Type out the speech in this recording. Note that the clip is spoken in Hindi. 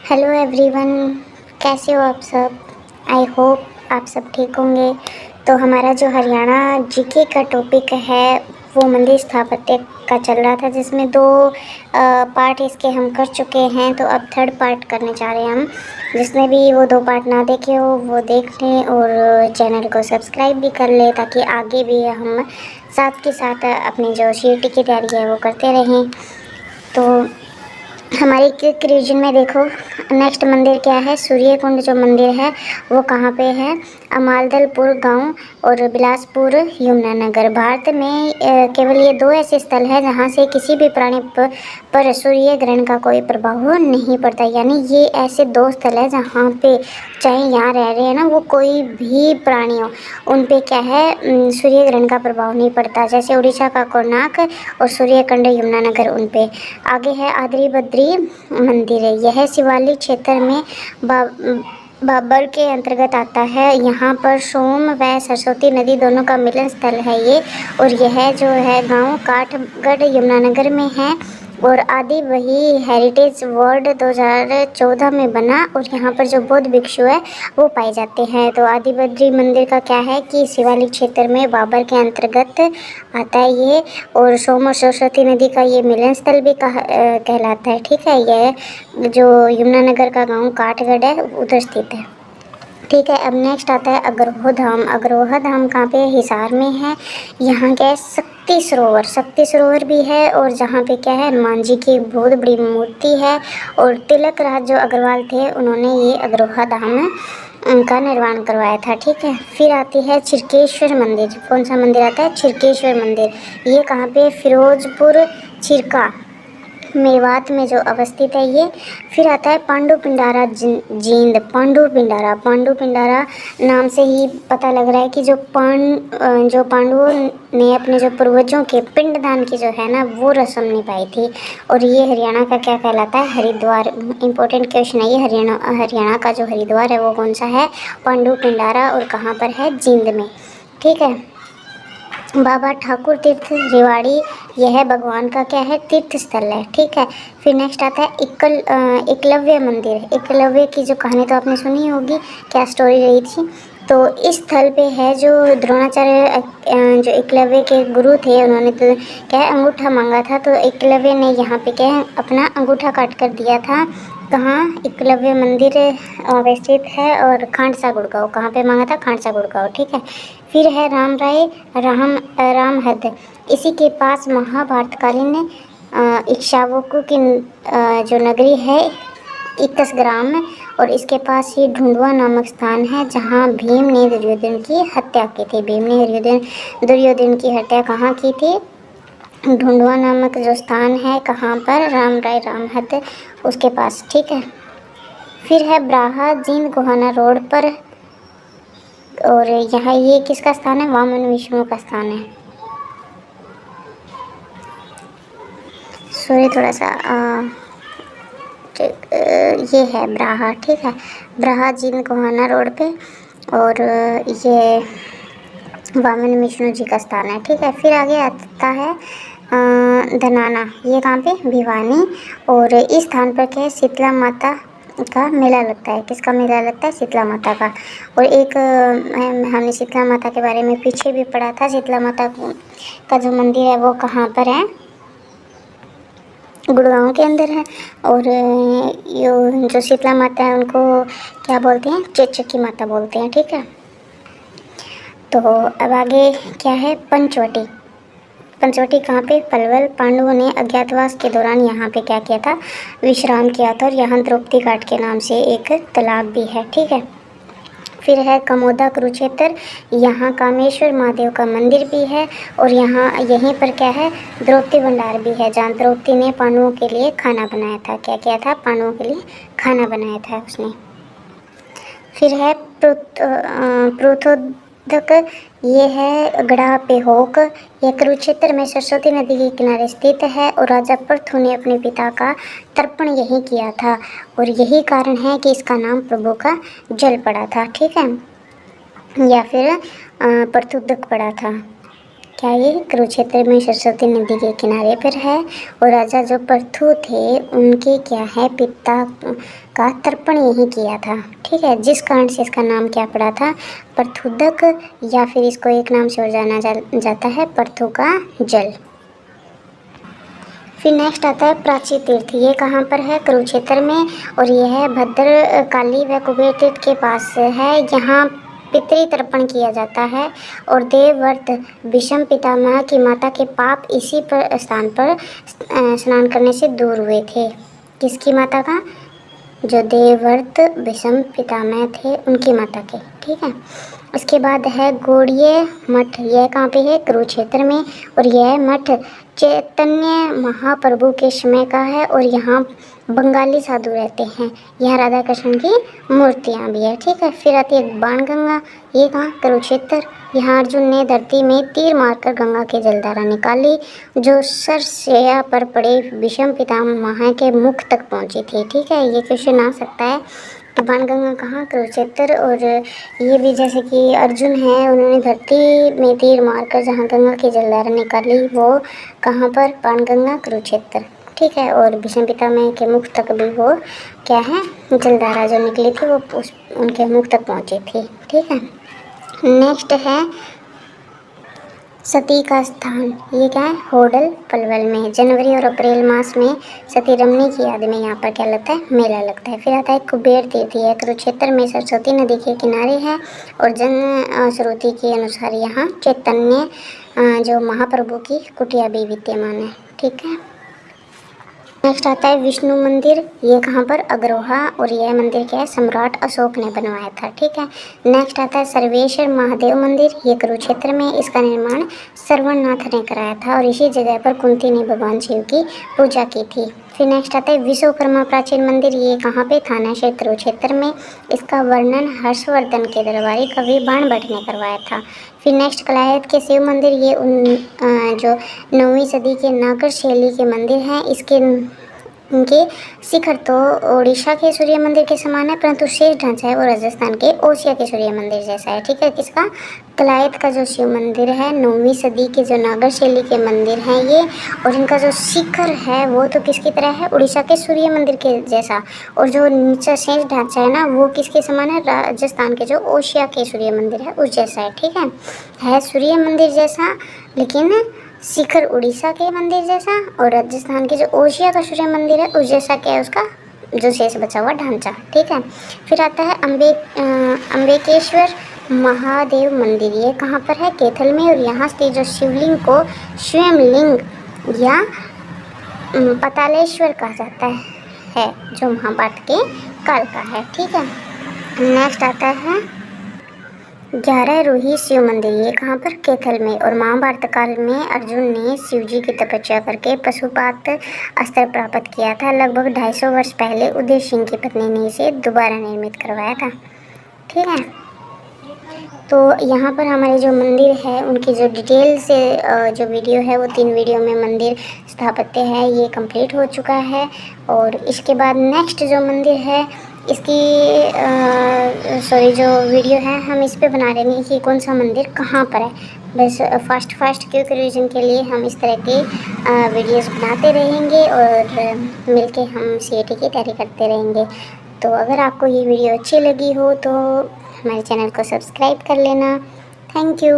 हेलो एवरीवन, कैसे हो आप सब। आई होप आप सब ठीक होंगे। तो हमारा जो हरियाणा जीके का टॉपिक है वो मंदिर स्थापत्य का चल रहा था, जिसमें दो पार्ट इसके हम कर चुके हैं। तो अब थर्ड पार्ट करने जा रहे हैं हम। जिसने भी वो दो पार्ट ना देखे हो वो देख लें और चैनल को सब्सक्राइब भी कर ले, ताकि आगे भी हम साथ के साथ अपनी जो सीईटी की तैयारी है वो करते रहें। तो हमारे क्विक रीजन में देखो, नेक्स्ट मंदिर क्या है। सूर्यकुंड जो मंदिर है वो कहाँ पे है। अमालदलपुर गांव और बिलासपुर यमुनानगर। भारत में केवल ये दो ऐसे स्थल है जहाँ से किसी भी प्राणी पर सूर्य ग्रहण का कोई प्रभाव नहीं पड़ता। यानी ये ऐसे दो स्थल है जहाँ पे चाहे यहाँ रह रहे हैं ना वो कोई भी प्राणी हो, उन पे क्या है सूर्य ग्रहण का प्रभाव नहीं पड़ता। जैसे उड़ीसा का कोणार्क और सूर्यकुंड यमुनानगर, उन पे। आगे है आद्री बद्री मंदिर है। यह शिवालिक क्षेत्र में बाबर के अंतर्गत आता है। यहाँ पर सोम व सरस्वती नदी दोनों का मिलन स्थल है ये। और यह जो है गांव काठगढ़ यमुनानगर में है। और आदि वही हेरिटेज वर्ल्ड 2014 में बना। और यहाँ पर जो बौद्ध भिक्षु है वो पाए जाते हैं। तो आदि बद्री मंदिर का क्या है कि शिवालिक क्षेत्र में बाबर के अंतर्गत आता है ये। और सोम और सरस्वती नदी का ये मिलन स्थल भी कहलाता है। ठीक है, यह जो यमुनानगर का गांव काठगढ़ है उधर स्थित है। ठीक है, अब नेक्स्ट आता है अग्रोह धाम। अग्रोह धाम कहाँ पे, हिसार में है। यहाँ क्या है, शक्ति सरोवर भी है। और जहाँ पे क्या है, हनुमान जी की एक बहुत बड़ी मूर्ति है। और तिलक राज जो अग्रवाल थे उन्होंने ये अग्रोह धाम का निर्माण करवाया था। ठीक है, फिर आती है छिरकेश्वर मंदिर। कौन सा मंदिर आता है, छिरकेश्वर मंदिर। ये कहाँ पे, फिरोजपुर छिरका मेवात में जो अवस्थित है ये। फिर आता है पांडु पिंडारा जींद। पांडु पिंडारा नाम से ही पता लग रहा है कि जो पांडवों ने अपने जो पूर्वजों के पिंडदान की जो है ना वो रस्म निभाई थी। और ये हरियाणा का क्या कहलाता है, हरिद्वार। इंपॉर्टेंट क्वेश्चन है ये। हरियाणा का जो हरिद्वार है वो कौन सा है, पांडु पिंडारा। और कहाँ पर है, जींद में। ठीक है, बाबा ठाकुर तीर्थ रेवाड़ी, यह भगवान का क्या है, तीर्थ स्थल है। ठीक है, फिर नेक्स्ट आता है एकलव्य मंदिर। एकलव्य की जो कहानी तो आपने सुनी होगी, क्या स्टोरी रही थी। तो इस स्थल पे है जो द्रोणाचार्य जो एकलव्य के गुरु थे, उन्होंने तो क्या है अंगूठा मांगा था। तो एकलव्य ने यहाँ पे क्या है अपना अंगूठा काट कर दिया था। कहाँ, एकलव्य मंदिर स्थित है। और खांडसा गुड़गांव, कहाँ पे मांगा था, खांडसा गुड़गांव। ठीक है, फिर है रामहद। इसी के पास महाभारतकालीन इक्ष्वाकु की जो नगरी है 21 ग्राम। और इसके पास ही ढूंढवा नामक स्थान है जहाँ भीम ने दुर्योधन की हत्या की थी। भीम ने दुर्योधन की हत्या कहाँ की थी, ढूंढवा नामक जो स्थान है, कहाँ पर, रामहद उसके पास। ठीक है, फिर है ब्राहा जींद गोहाना रोड पर। और यहाँ ये किसका स्थान है, वामन विष्णु का स्थान है। सॉरी थोड़ा सा ये है ब्राहा। ठीक है, ब्राहा जींद गोहाना रोड पे। और ये वामन विष्णु जी का स्थान है। ठीक है, फिर आगे आता है धनाना। ये कहाँ पे, भिवानी। और इस स्थान पर क्या है, शीतला माता का मेला लगता है। किसका मेला लगता है, शीतला माता का। और एक हमने शीतला माता के बारे में पीछे भी पढ़ा था। शीतला माता का जो मंदिर है वो कहाँ पर है, गुड़गांव के अंदर है। और ये जो शीतला माता है उनको क्या बोलते हैं, चेचकी माता बोलते हैं। ठीक है, तो अब आगे क्या है, पंचवटी कहाँ पे, पलवल। पांडवों ने अज्ञातवास के दौरान यहाँ पे क्या किया था, विश्राम किया था। और यहाँ द्रौपदी घाट के नाम से एक तालाब भी है। ठीक है, फिर है कमोदा कुरुक्षेत्र। यहाँ कामेश्वर महादेव का मंदिर भी है। और यहाँ यहीं पर क्या है, द्रौपदी भंडार भी है, जहाँ द्रौपदी ने पांडवों के लिए खाना बनाया था। क्या किया था, पांडवों के लिए खाना बनाया था उसने। फिर है प्रोथोदक। ये है गढ़ा पेहोक। यह कुरुक्षेत्र में सरस्वती नदी के किनारे स्थित है। और राजा पृथु ने अपने पिता का तर्पण यही किया था। और यही कारण है कि इसका नाम प्रभु का जल पड़ा था। ठीक है, या फिर प्रथुदक पड़ा था। क्या ये कुरुक्षेत्र में सरस्वती नदी के किनारे पर है। और राजा जो पृथु थे उनके क्या है पिता का तर्पण यही किया था। ठीक है, जिस कारण से इसका नाम क्या पड़ा था, पृथुदक, या फिर इसको एक नाम से और जाना जाता है पृथु का जल। फिर नेक्स्ट आता है प्राची तीर्थ। ये कहाँ पर है, कुरुक्षेत्र में, और यह है भद्रकाली व कुबेर तीर्थ के पास है। यहाँ पितृ तर्पण किया जाता है और देवव्रत भीष्म पितामह की माता के पाप इसी पर स्थान पर स्नान करने से दूर हुए थे। किसकी माता का, जो देवव्रत भीष्म पितामह थे उनकी माता के। ठीक है, उसके बाद है गौड़ीय मठ। यह कहाँ पे है, कुरुक्षेत्र में, और यह मठ चैतन्य महाप्रभु के समय का है और यहाँ बंगाली साधु रहते हैं। यहाँ राधा कृष्ण की मूर्तियाँ भी है। ठीक है, फिर आती है बाणगंगा। ये कहाँ, कुरुक्षेत्र। यहाँ अर्जुन ने धरती में तीर मारकर गंगा की जलधारा निकाली जो सरसैया पर पड़े भीष्म पितामह के मुख तक पहुँची थी। ठीक है, ये क्वेश्चन आ सकता है। तो बाणगंगा कहाँ, कुरुक्षेत्र। और ये भी जैसे कि अर्जुन है, उन्होंने धरती में तीर मारकर जहाँ गंगा की जलधारा निकाली वो कहाँ पर, बाणगंगा, कुरुक्षेत्र। ठीक है, और भीष्म पितामह के मुख तक भी वो क्या है, जलधारा जो निकली थी वो उनके मुख तक पहुँची थी। ठीक है, नेक्स्ट है सती का स्थान। ये क्या है, होडल पलवल में। जनवरी और अप्रैल मास में सती रमनी की याद में यहाँ पर क्या लगता है, मेला लगता है। फिर आता है कुबेर तीर्थ। है कुरुक्षेत्र में सरस्वती नदी के किनारे है और जन श्रुति के अनुसार यहाँ चैतन्य जो महाप्रभु की कुटिया भी विद्यमान है। ठीक है, नेक्स्ट आता है विष्णु मंदिर। ये कहाँ पर, अग्रोहा, और यह मंदिर क्या है, सम्राट अशोक ने बनवाया था। ठीक है, नेक्स्ट आता है सर्वेश्वर महादेव मंदिर। ये कुरुक्षेत्र में, इसका निर्माण श्रवणनाथ ने कराया था और इसी जगह पर कुंती ने भगवान शिव की पूजा की थी। फिर नेक्स्ट आता है विश्वकर्मा प्राचीन मंदिर। ये कहाँ पे, थाना क्षेत्र कुरुक्षेत्र में। इसका वर्णन हर्षवर्धन के दरबारी कवि बाणभट्ट ने करवाया था। फिर नेक्स्ट कलायत के शिव मंदिर। ये जो 9वीं सदी के नागर शैली के मंदिर हैं। इनके शिखर तो उड़ीसा के सूर्य मंदिर के समान है, परंतु शेष ढांचा है वो राजस्थान के ओसिया के सूर्य मंदिर जैसा है। ठीक है, किसका, कलायत का जो शिव मंदिर है 9वीं सदी के जो नागर शैली के मंदिर हैं ये, और इनका जो शिखर है वो तो किसकी तरह है, उड़ीसा के सूर्य मंदिर के जैसा, और जो नीचे शेष ढांचा है ना वो किसके समान है, राजस्थान के जो ओसिया के सूर्य मंदिर है उस जैसा है। ठीक है सूर्य मंदिर जैसा, लेकिन शिखर उड़ीसा के मंदिर जैसा, और राजस्थान के जो ओसिया का सूर्य मंदिर है उस जैसा क्या है उसका जो शेष बचा हुआ ढांचा। ठीक है, फिर आता है अम्बेकेश्वर महादेव मंदिर। ये कहाँ पर है, कैथल में, और यहाँ से जो शिवलिंग को स्वयंलिंग या पतालेश्वर कहा जाता है जो महाभारत के काल का है। ठीक है, नेक्स्ट आता है 11 रूही शिव मंदिर। ये कहाँ पर, कैथल में, और महाभारत काल में अर्जुन ने शिव जी की तपस्या करके पशुपात अस्त्र प्राप्त किया था। लगभग 250 वर्ष पहले उदय सिंह की पत्नी ने इसे दोबारा निर्मित करवाया था। ठीक है, तो यहाँ पर हमारे जो मंदिर है उनकी जो डिटेल से जो वीडियो है वो 3 वीडियो में मंदिर स्थापत्य है ये कंप्लीट हो चुका है। और इसके बाद नेक्स्ट जो मंदिर है इसकी जो वीडियो है हम इस पे बना रहे हैं कि कौन सा मंदिर कहाँ पर है। बस फास्ट क्विक रिवीजन के लिए हम इस तरह के वीडियोस बनाते रहेंगे और मिलके हम सीईटी की तैयारी करते रहेंगे। तो अगर आपको ये वीडियो अच्छी लगी हो तो हमारे चैनल को सब्सक्राइब कर लेना। Thank you.